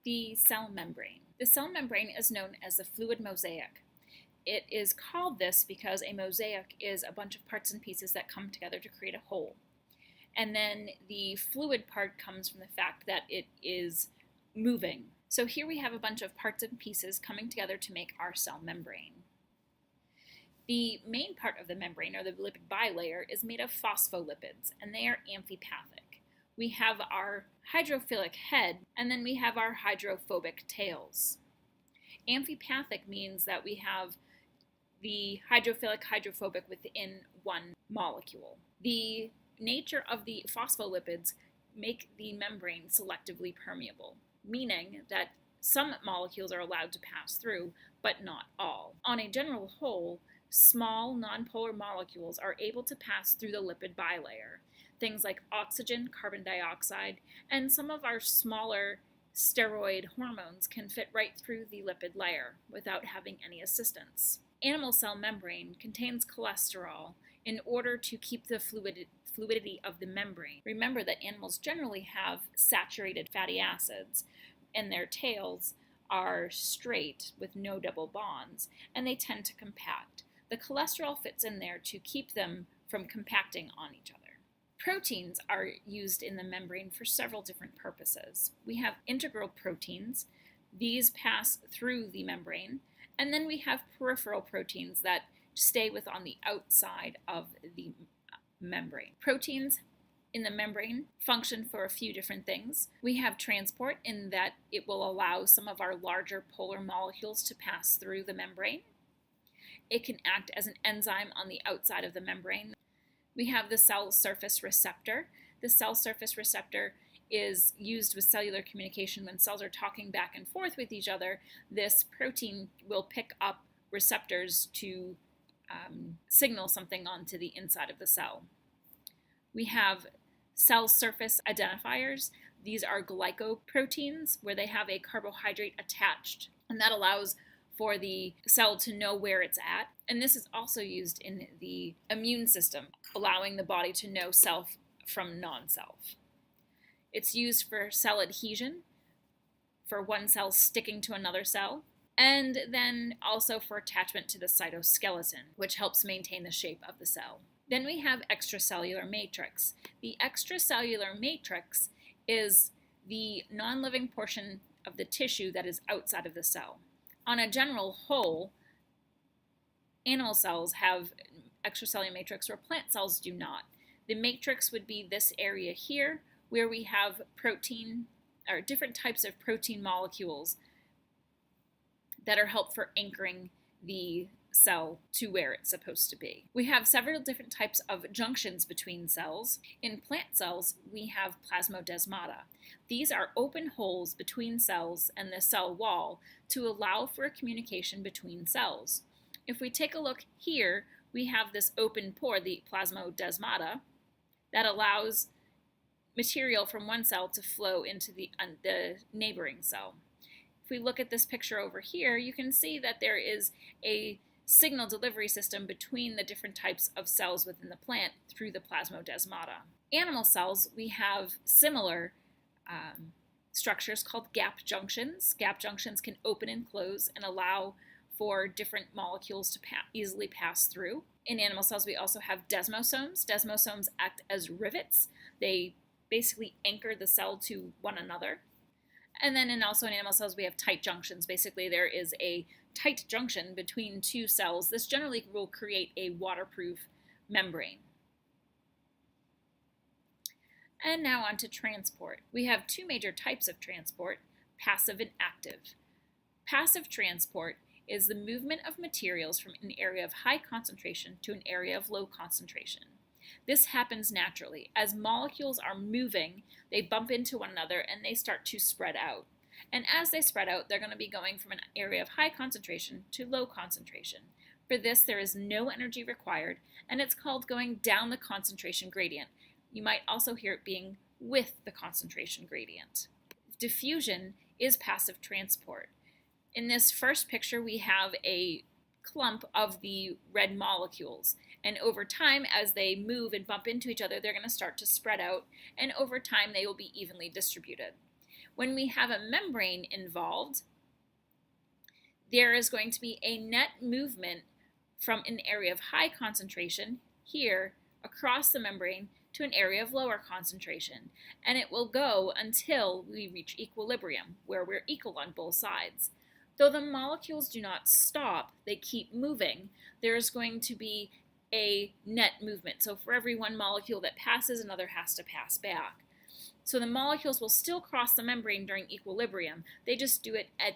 The cell membrane. The cell membrane is known as the fluid mosaic. It is called this because a mosaic is a bunch of parts and pieces that come together to create a whole. And then the fluid part comes from the fact that it is moving. So here we have a bunch of parts and pieces coming together to make our cell membrane. The main part of the membrane, or the lipid bilayer, is made of phospholipids, and they are amphipathic. We have our hydrophilic head, and then we have our hydrophobic tails. Amphipathic means that we have the hydrophilic, hydrophobic within one molecule. The nature of the phospholipids make the membrane selectively permeable, meaning that some molecules are allowed to pass through, but not all. On a general whole, small nonpolar molecules are able to pass through the lipid bilayer. Things like oxygen, carbon dioxide, and some of our smaller steroid hormones can fit right through the lipid layer without having any assistance. Animal cell membrane contains cholesterol in order to keep the fluidity of the membrane. Remember that animals generally have saturated fatty acids, and their tails are straight with no double bonds, and they tend to compact. The cholesterol fits in there to keep them from compacting on each other. Proteins are used in the membrane for several different purposes. We have integral proteins. These pass through the membrane. And then we have peripheral proteins that stay on the outside of the membrane. Proteins in the membrane function for a few different things. We have transport, in that it will allow some of our larger polar molecules to pass through the membrane. It can act as an enzyme on the outside of the membrane. We have the cell surface receptor. The cell surface receptor is used with cellular communication. When cells are talking back and forth with each other, this protein will pick up receptors to signal something onto the inside of the cell. We have cell surface identifiers. These are glycoproteins, where they have a carbohydrate attached, and that allows for the cell to know where it's at. And this is also used in the immune system, allowing the body to know self from non-self. It's used for cell adhesion, for one cell sticking to another cell, and then also for attachment to the cytoskeleton, which helps maintain the shape of the cell. Then we have extracellular matrix. The extracellular matrix is the non-living portion of the tissue that is outside of the cell. On a general whole, animal cells have extracellular matrix where plant cells do not. The matrix would be this area here, where we have protein, or different types of protein molecules that are helpful for anchoring the cell to where it's supposed to be. We have several different types of junctions between cells. In plant cells, we have plasmodesmata. These are open holes between cells and the cell wall to allow for a communication between cells. If we take a look here, we have this open pore, the plasmodesmata, that allows material from one cell to flow into the neighboring cell. If we look at this picture over here, you can see that there is a signal delivery system between the different types of cells within the plant through the plasmodesmata. Animal cells, we have similar structures called gap junctions. Gap junctions can open and close and allow for different molecules to easily pass through. In animal cells, we also have desmosomes. Desmosomes act as rivets. They basically anchor the cell to one another. And then also in animal cells, we have tight junctions. Basically, there is a tight junction between two cells. This generally will create a waterproof membrane. And now on to transport. We have two major types of transport, passive and active. Passive transport is the movement of materials from an area of high concentration to an area of low concentration. This happens naturally. As molecules are moving, they bump into one another and they start to spread out. And as they spread out, they're going to be going from an area of high concentration to low concentration. For this, there is no energy required, and it's called going down the concentration gradient. You might also hear it being with the concentration gradient. Diffusion is passive transport. In this first picture, we have a clump of the red molecules, and over time, as they move and bump into each other, they're going to start to spread out, and over time they will be evenly distributed. When we have a membrane involved, there is going to be a net movement from an area of high concentration here across the membrane to an area of lower concentration, and it will go until we reach equilibrium, where we're equal on both sides. Though the molecules do not stop, they keep moving, there is going to be a net movement. So for every one molecule that passes, another has to pass back. So the molecules will still cross the membrane during equilibrium, they just do it at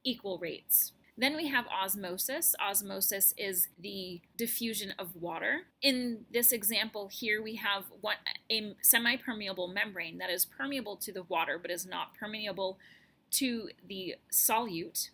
equal rates. Then we have osmosis. Osmosis is the diffusion of water. In this example here, we have a semi-permeable membrane that is permeable to the water but is not permeable to the solute.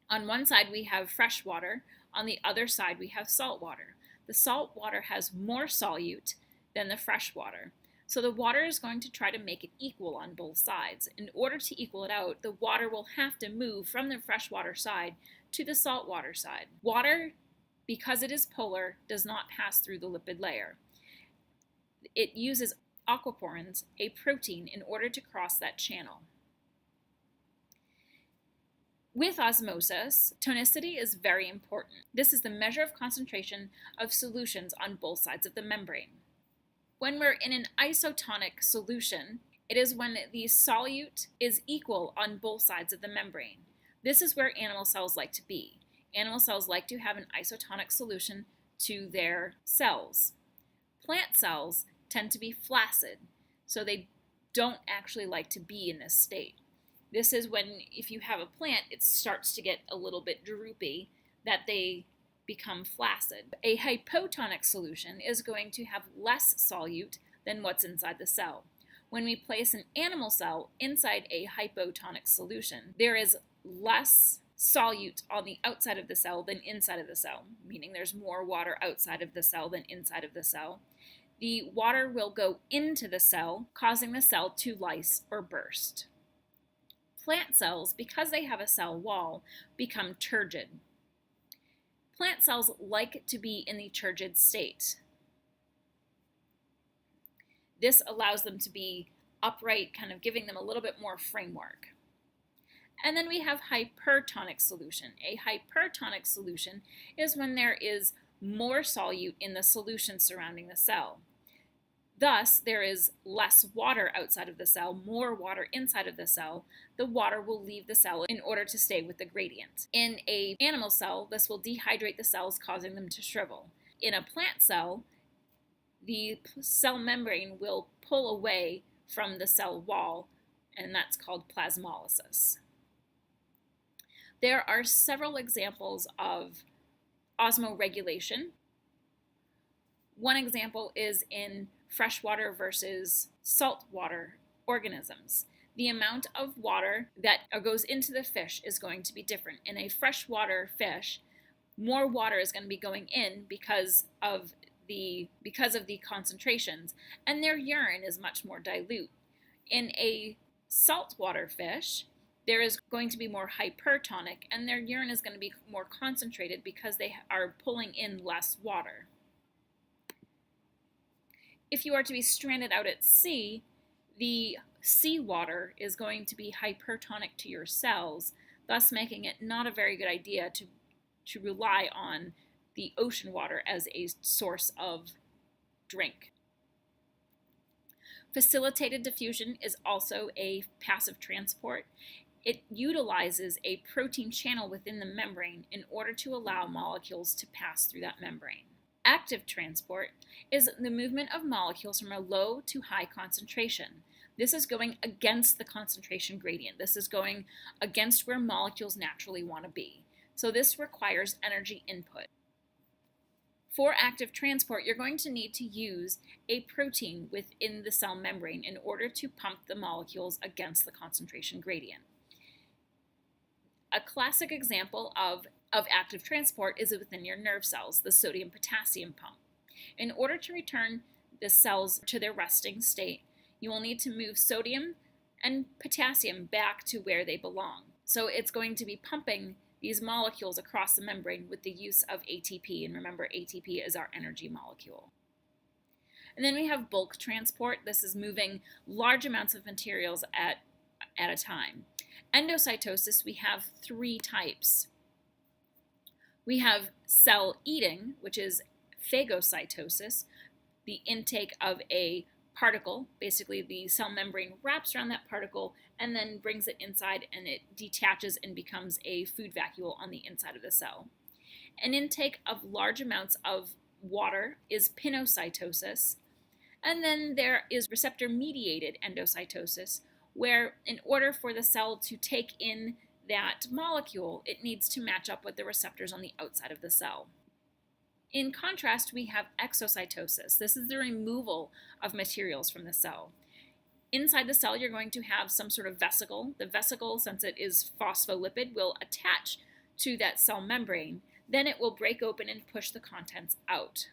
On one side we have fresh water, on the other side we have salt water. The salt water has more solute than the fresh water. So the water is going to try to make it equal on both sides. In order to equal it out, the water will have to move from the freshwater side to the saltwater side. Water, because it is polar, does not pass through the lipid layer. It uses aquaporins, a protein, in order to cross that channel. With osmosis, tonicity is very important. This is the measure of concentration of solutions on both sides of the membrane. When we're in an isotonic solution, it is when the solute is equal on both sides of the membrane. This is where animal cells like to be. Animal cells like to have an isotonic solution to their cells. Plant cells tend to be flaccid, so they don't actually like to be in this state. This is when, if you have a plant, it starts to get a little bit droopy, that they become flaccid. A hypotonic solution is going to have less solute than what's inside the cell. When we place an animal cell inside a hypotonic solution, there is less solute on the outside of the cell than inside of the cell, meaning there's more water outside of the cell than inside of the cell. The water will go into the cell, causing the cell to lyse or burst. Plant cells, because they have a cell wall, become turgid. Plant cells like to be in the turgid state. This allows them to be upright, kind of giving them a little bit more framework. And then we have hypertonic solution. A hypertonic solution is when there is more solute in the solution surrounding the cell. Thus, there is less water outside of the cell, more water inside of the cell. The water will leave the cell in order to stay with the gradient. In an animal cell, this will dehydrate the cells, causing them to shrivel. In a plant cell, the cell membrane will pull away from the cell wall, and that's called plasmolysis. There are several examples of osmoregulation. One example is in freshwater versus saltwater organisms. The amount of water that goes into the fish is going to be different. In a freshwater fish, more water is going to be going in because of the concentrations, and their urine is much more dilute. In a saltwater fish, there is going to be more hypertonic, and their urine is going to be more concentrated because they are pulling in less water. If you are to be stranded out at sea, the seawater is going to be hypertonic to your cells, thus making it not a very good idea to rely on the ocean water as a source of drink. Facilitated diffusion is also a passive transport. It utilizes a protein channel within the membrane in order to allow molecules to pass through that membrane. Active transport is the movement of molecules from a low to high concentration. This is going against the concentration gradient. This is going against where molecules naturally want to be. So this requires energy input. For active transport, you're going to need to use a protein within the cell membrane in order to pump the molecules against the concentration gradient. A classic example of active transport is within your nerve cells, the sodium-potassium pump. In order to return the cells to their resting state, you will need to move sodium and potassium back to where they belong. So it's going to be pumping these molecules across the membrane with the use of ATP, and remember, ATP is our energy molecule. And then we have bulk transport. This is moving large amounts of materials at a time. Endocytosis, we have three types. We have cell eating, which is phagocytosis, the intake of a particle. Basically, the cell membrane wraps around that particle and then brings it inside, and it detaches and becomes a food vacuole on the inside of the cell. An intake of large amounts of water is pinocytosis. And then there is receptor-mediated endocytosis, where in order for the cell to take in that molecule, it needs to match up with the receptors on the outside of the cell. In contrast, we have exocytosis. This is the removal of materials from the cell. Inside the cell, you're going to have some sort of vesicle. The vesicle, since it is phospholipid, will attach to that cell membrane. Then it will break open and push the contents out.